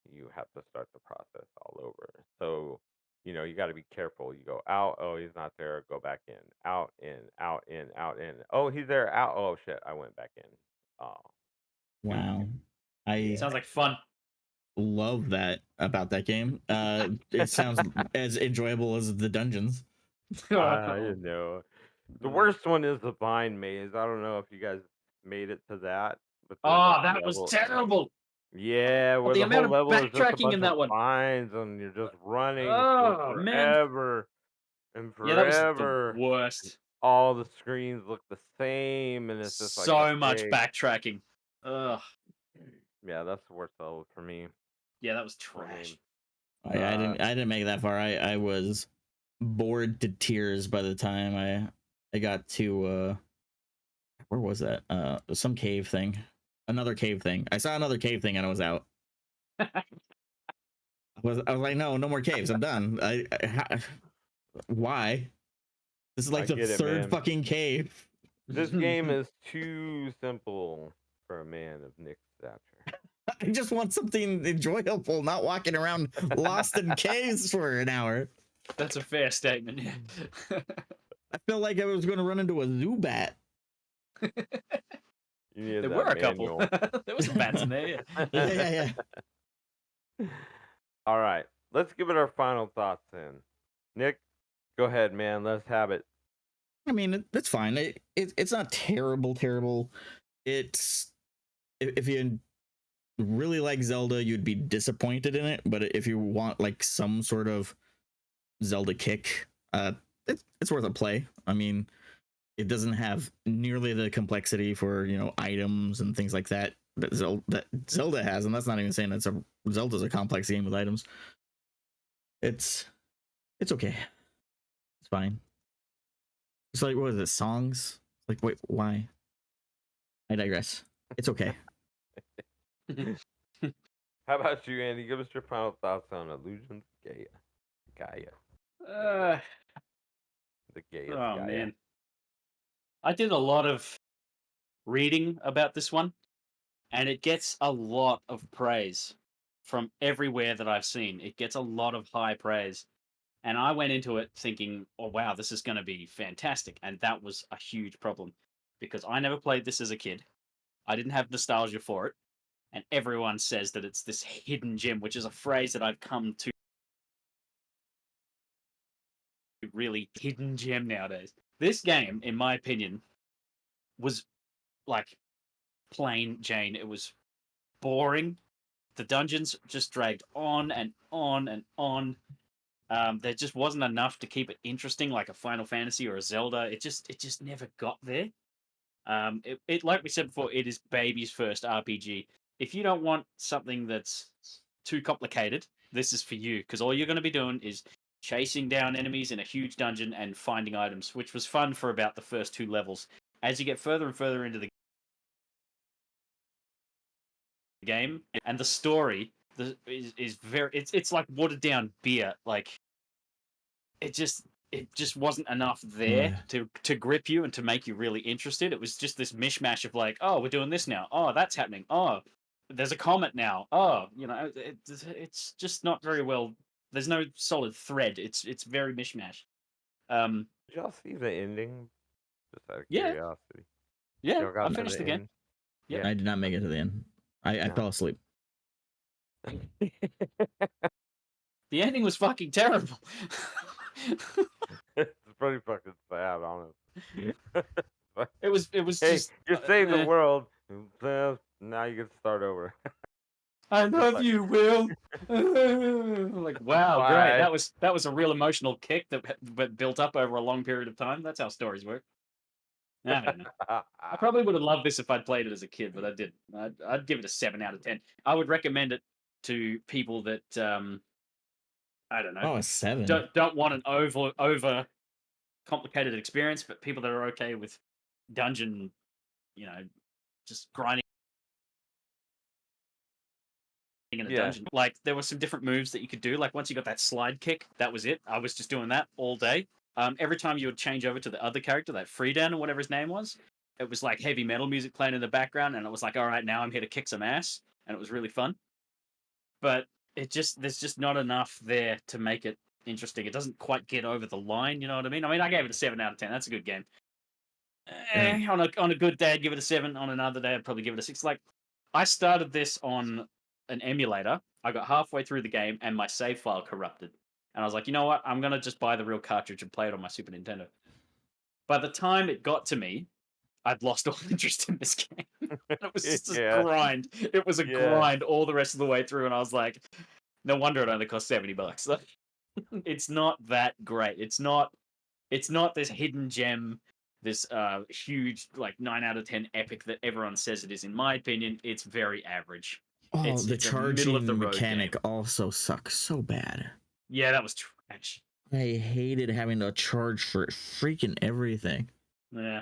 you have to start the process all over. So, you got to be careful. You go out, oh, he's not there. Go back in, out, in, out, in, out, in. Oh, he's there, out. Oh shit, I went back in. Oh, Wow. I Sounds like fun. love that about that game. It sounds as enjoyable as the dungeons. I didn't know. The worst one is the vine maze. I don't know if you guys made it to that, but there's Oh, like a that was level. terrible. Yeah, where the the amount whole of level is just a backtracking bunch in that of one. vines, and you're just running Oh, for man. forever and Yeah, that was the forever. worst. All the screens look the same, and it's just like, So much okay. backtracking. Ugh. Yeah, that's the worst level for me. Yeah, that was I mean, trash. I didn't make it that far. I was bored to tears by the time I got to where was that? Some cave thing. Another cave thing. I saw another cave thing and I was out. I was like, no more caves. I'm done. Why? This is like I the get it, third man. fucking cave. This game is too simple for a man of Nick's stature. I just want something enjoyable, not walking around lost in caves for an hour. That's a fair statement. Yeah. I felt like I was going to run into a Zubat. You needed There that were a couple. manual. There was some bats in there. Yeah. Yeah. All right, let's give it our final thoughts then. Nick, go ahead, man. Let's have it. I mean, that's fine. It's not terrible. It's if you really like Zelda, you'd be disappointed in it. But if you want like some sort of Zelda kick, it's worth a play. I mean, it doesn't have nearly the complexity for items and things like that that Zelda has, and that's not even saying that Zelda's a complex game with items. It's okay. It's fine. It's like, what is it? Songs? Like, wait, why? I digress. It's okay. How about you, Andy? Give us your final thoughts on Illusion of Gaia. The Gaia Oh Gaia. man, I did a lot of reading about this one, and it gets a lot of praise from everywhere that I've seen. It gets a lot of high praise. And I went into it thinking, oh, wow, this is going to be fantastic. And that was a huge problem because I never played this as a kid. I didn't have nostalgia for it. And everyone says that it's this hidden gem, which is a phrase that I've come to really hidden gem nowadays. This game, in my opinion, was like plain Jane. It was boring. The dungeons just dragged on and on and on. There just wasn't enough to keep it interesting, like a Final Fantasy or a Zelda. It just never got there. It like we said before, it is baby's first RPG. If you don't want something that's too complicated, this is for you because all you're going to be doing is chasing down enemies in a huge dungeon and finding items, which was fun for about the first 2 levels. As you get further and further into the game, and the story is very it's like watered down beer. Like it just wasn't enough there to grip you and to make you really interested. It was just this mishmash of like, oh, we're doing this now. Oh, that's happening. Oh, there's a comet now. Oh, it's just not very well. There's no solid thread. It's very mishmash. Did y'all see the ending? Just out of Yeah, curiosity. yeah. Y'all got I to finished the game. end? Yeah. I did not make it to the end. I No. fell asleep. The ending was fucking terrible. It's pretty fucking sad, honestly. It was Hey, just. you saved the world. Well, now you get to start over. I love like- you, Will. Like, wow, Why? great. That was a real emotional kick that built up over a long period of time. That's how stories work. I don't know. I probably would have loved this if I'd played it as a kid, but I didn't. I'd give it a 7 out of 10. I would recommend it to people that I don't know, Oh, a 7. don't want an over complicated experience, but people that are okay with dungeon, just grinding in a dungeon. Like there were some different moves that you could do. Like once you got that slide kick, that was it. I was just doing that all day. Every time you would change over to the other character, that Freedan or whatever his name was, it was like heavy metal music playing in the background, and it was like, all right, now I'm here to kick some ass, and it was really fun. But there's just not enough there to make it interesting. It doesn't quite get over the line. You know what I mean? I gave it a 7 out of 10. That's a good game. On a good day, I'd give it a 7. On another day, I'd probably give it a 6. Like I started this on an emulator. I got halfway through the game, and my save file corrupted. And I was like, you know what? I'm going to just buy the real cartridge and play it on my Super Nintendo. By the time it got to me, I'd lost all interest in this game. It was just a grind. It was a grind all the rest of the way through. And I was like, no wonder it only cost $70. Like, it's not that great. It's not this hidden gem, this huge, like 9 out of 10 epic that everyone says it is. In my opinion, it's very average. Oh, It's the charging mechanic game. also sucks so bad. Yeah, that was trash. I hated having to charge for freaking everything. Yeah.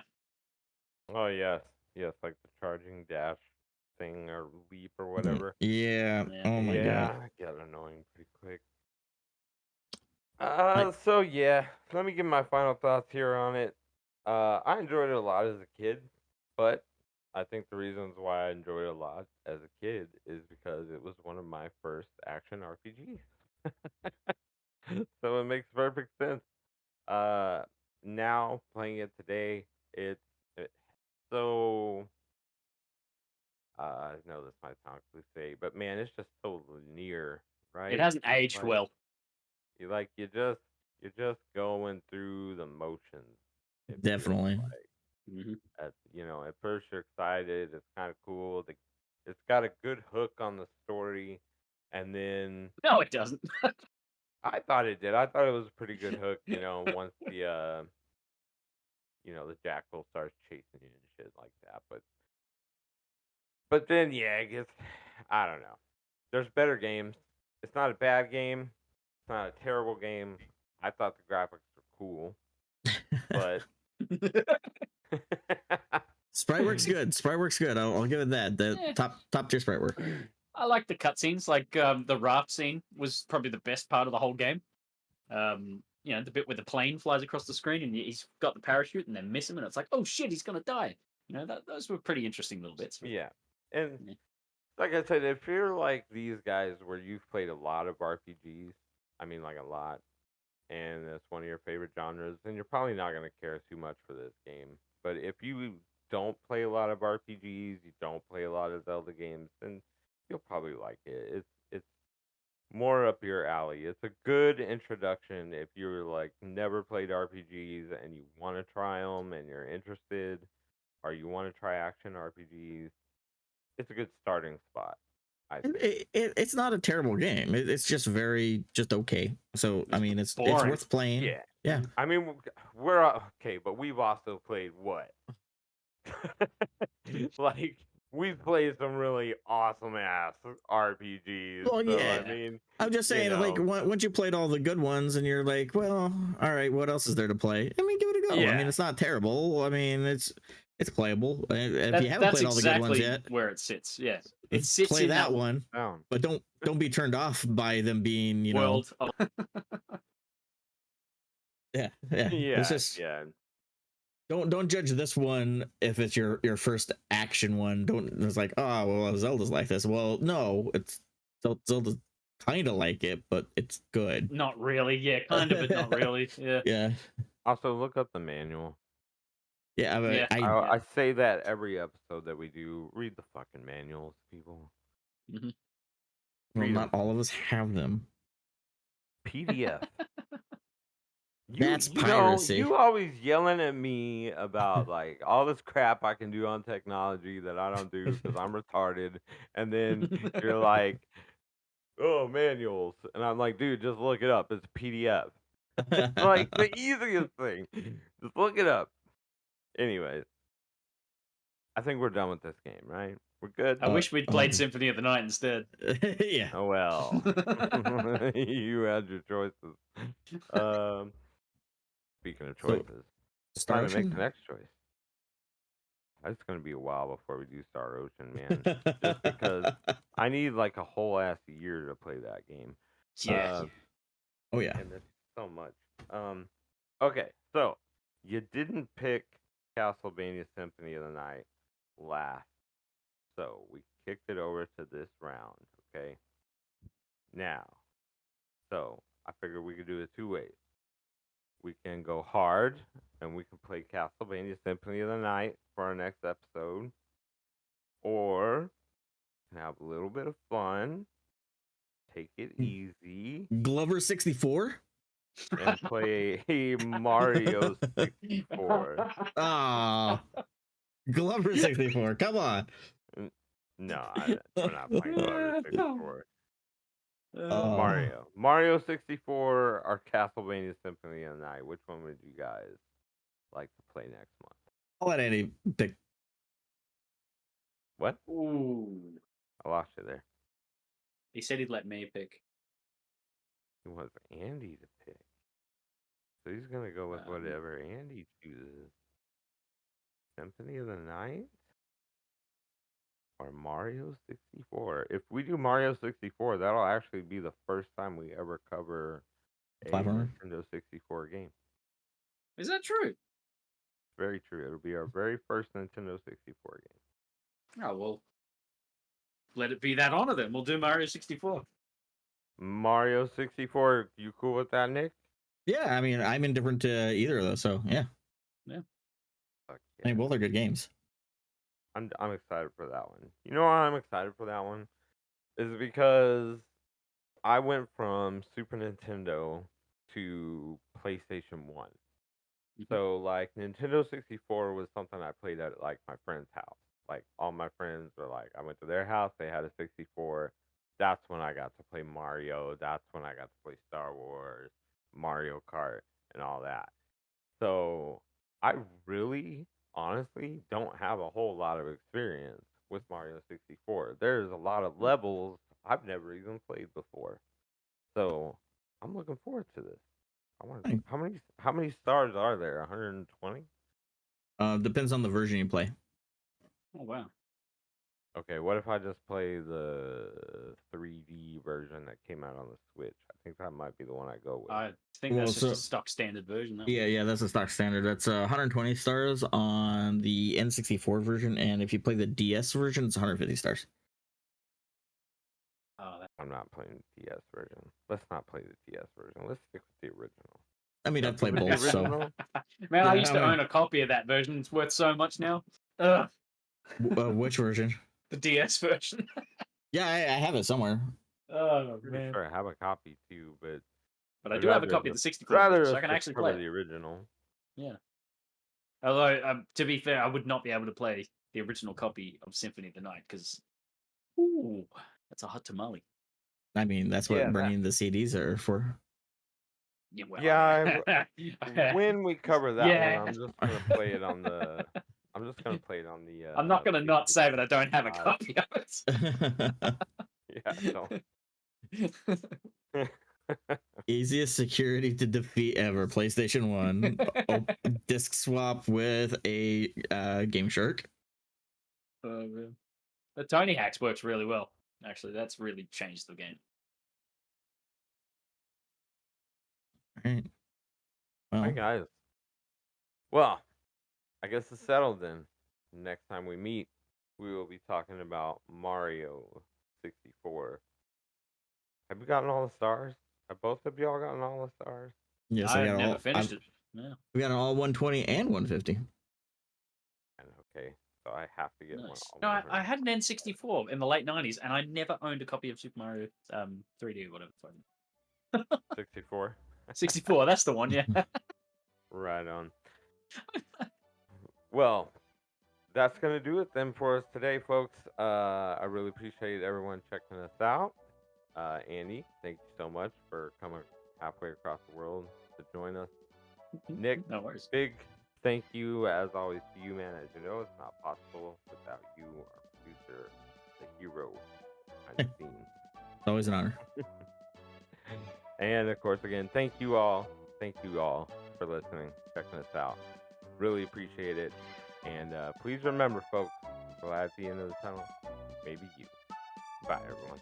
Oh yes, like the charging dash thing or leap or whatever. Yeah. Oh my god. I get annoying pretty quick. So yeah, let me give my final thoughts here on it. I enjoyed it a lot as a kid, but I think the reasons why I enjoyed it a lot as a kid is because it was one of my first action RPGs. So it makes perfect sense. Now playing it today, it's so. I know this might sound cliche, but man, it's just so linear, right? It hasn't aged Like, well. you're just going through the motions. it feels Definitely. like. At first you're excited. It's kind of cool. It's got a good hook on the story, and then No, it doesn't. I thought it did. I thought it was a pretty good hook. Once the the jackal starts chasing you and shit like that. But then it gets. I don't know. There's better games. It's not a bad game. It's not a terrible game. I thought the graphics were cool, but Sprite work's good. Sprite work's good. I'll give it that. The top tier sprite work. I like the cutscenes. Like the raft scene was probably the best part of the whole game. you know, the bit where the plane flies across the screen and he's got the parachute and they miss him and it's like, oh shit, he's gonna die. You know, those were pretty interesting little bits. Yeah, and Yeah. like I said, if you're like these guys where you've played a lot of RPGs, I mean like a lot, and that's one of your favorite genres, then you're probably not gonna care too much for this game. But if you don't play a lot of RPGs, you don't play a lot of Zelda games, then you'll probably like it. It's more up your alley. It's a good introduction if you're like never played RPGs and you want to try them and you're interested, or you want to try action RPGs. It's a good starting spot, I think. It's not a terrible game. It's just just okay. So I mean, it's boring. worth playing. Yeah. Yeah. I mean, we're okay, but we've also played what? Like, we've played some really awesome ass RPGs. Well, So, yeah. I mean, I'm just saying, like, once you played all the good ones, and you're like, well, all right, what else is there to play? I mean, give it a go. I Yeah. mean, it's not terrible. I mean, it's playable. If you haven't That's played all the good ones exactly yet, where it sits. Yeah, it it sits play in that one. down. But don't be turned off by them being, you know, world. yeah. Yeah. It's just Yeah. don't judge this one if it's your first action one. It's like, oh well, Zelda's like this. Well, no, it's Zelda's kind of like it, but it's good. Not really. Yeah, kind of, but not really. Yeah. Yeah. Also, look up the manual. Yeah, I mean, Yeah. I say that every episode that we do. Read the fucking manuals, people. Mhm. well, Read not 'em. all of us have them. PDF. That's you piracy. You always yelling at me about like all this crap I can do on technology that I don't do because I'm retarded, and then you're like, "Oh, manuals," and I'm like, "Dude, just look it up. It's a PDF." Like the easiest thing. Just look it up. Anyways, I think we're done with this game, right? We're good. I wish we'd played Symphony of the Night instead. Yeah. Oh well, you had your choices. Speaking of choices, it's Star time to make Ocean? the next choice. It's gonna be a while before we do Star Ocean, man. Just because I need like a whole ass year to play that game. Yeah. Oh yeah. And there's so much. Okay, so you didn't pick Castlevania Symphony of the Night last, so we kicked it over to this round. Okay. Now, so I figured we could do it two ways. We can go hard and we can play Castlevania Symphony of the Night for our next episode, or can have a little bit of fun, take it easy, Glover 64. and play a Mario 64. Ah, Glover 64. Come on. No, we're not playing Glover 64. Oh. Mario 64 or Castlevania Symphony of the Night. Which one would you guys like to play next month? I'll let Andy pick. What? Ooh. I lost you there. He said he'd let me pick. It was Andy to pick. So he's gonna go with whatever Andy chooses. Symphony of the Night or Mario 64. If we do Mario 64, that'll actually be the first time we ever cover a Platformer? Nintendo 64 game. Is that true? Very true. It'll be our very first Nintendo 64 game. Oh well. Let it be that honor then. We'll do Mario 64. Mario 64, you cool with that, Nick? Yeah, I mean, I'm indifferent to either of those, so yeah. Fuck I mean, yeah. both are good games. I'm excited for that one. You know why I'm excited for that one? Is because I went from Super Nintendo to PlayStation 1. So like Nintendo 64 was something I played at like my friend's house. Like all my friends were like, I went to their house, they had a 64. That's when I got to play Mario. That's when I got to play Star Wars, Mario Kart, and all that. So I really, honestly, don't have a whole lot of experience with Mario 64. There's a lot of levels I've never even played before. So I'm looking forward to this. I want to, how many stars are there? 120? Depends on the version you play. Oh wow. Okay, what if I just play the 3D version that came out on the Switch? I think that might be the one I go with. I think Well, that's just so- a stock standard version. No? Yeah, that's a stock standard. That's 120 stars on the N64 version, and if you play the DS version, it's 150 stars. Oh, I'm not playing the DS version. Let's not play the DS version. Let's stick with the original. I mean, Yeah, I've played the both, so original? Man, I Yeah, used I to mean- own a copy of that version. It's worth so much now. Ugh, which version? the DS version. Yeah, I have it somewhere. Oh Pretty man! sure I have a copy too, but But I I'd do have a rather copy of the just- 64 version, rather so I can just actually cover play the it. original. Yeah. Although, to be fair, I would not be able to play the original copy of Symphony of the Night because, ooh, that's a hot tamale. I mean, that's Yeah, what that- burning the CDs are for. Yeah, well, Yeah, when we cover that Yeah. one, I'm just gonna play it on the. I'm just gonna play it on the. I'm not gonna not say that I don't have a 65. copy of Yeah, don't. Easiest security to defeat ever. PlayStation 1. Disc swap with a Game Shark. Oh, man. The Tony Hacks works really well. Actually, that's really changed the game. Right. Well, Hi guys. Well, I guess it's settled then. Next time we meet, we will be talking about Mario 64. Have you gotten all the stars? Have both of y'all gotten all the stars? yes, I I got never all. finished it. Yeah. We got all 120 and 150. And okay, so I have to get one. Nice. No, I had an N64 in the late 90s, and I never owned a copy of Super Mario 3D or whatever. 64. 64, that's the one, yeah. Right on. Well, that's gonna do it then for us today, folks. I really appreciate everyone checking us out. Andy, thank you so much for coming halfway across the world to join us. Nick, No worries. big thank you as always to you, man. As you know, it's not possible without you, our producer, the hero behind the scenes. It's always an honor. And of course, again, thank you all for listening, checking us out. Really appreciate it. And please remember, folks, the light at the end of the tunnel, maybe you. Bye, everyone.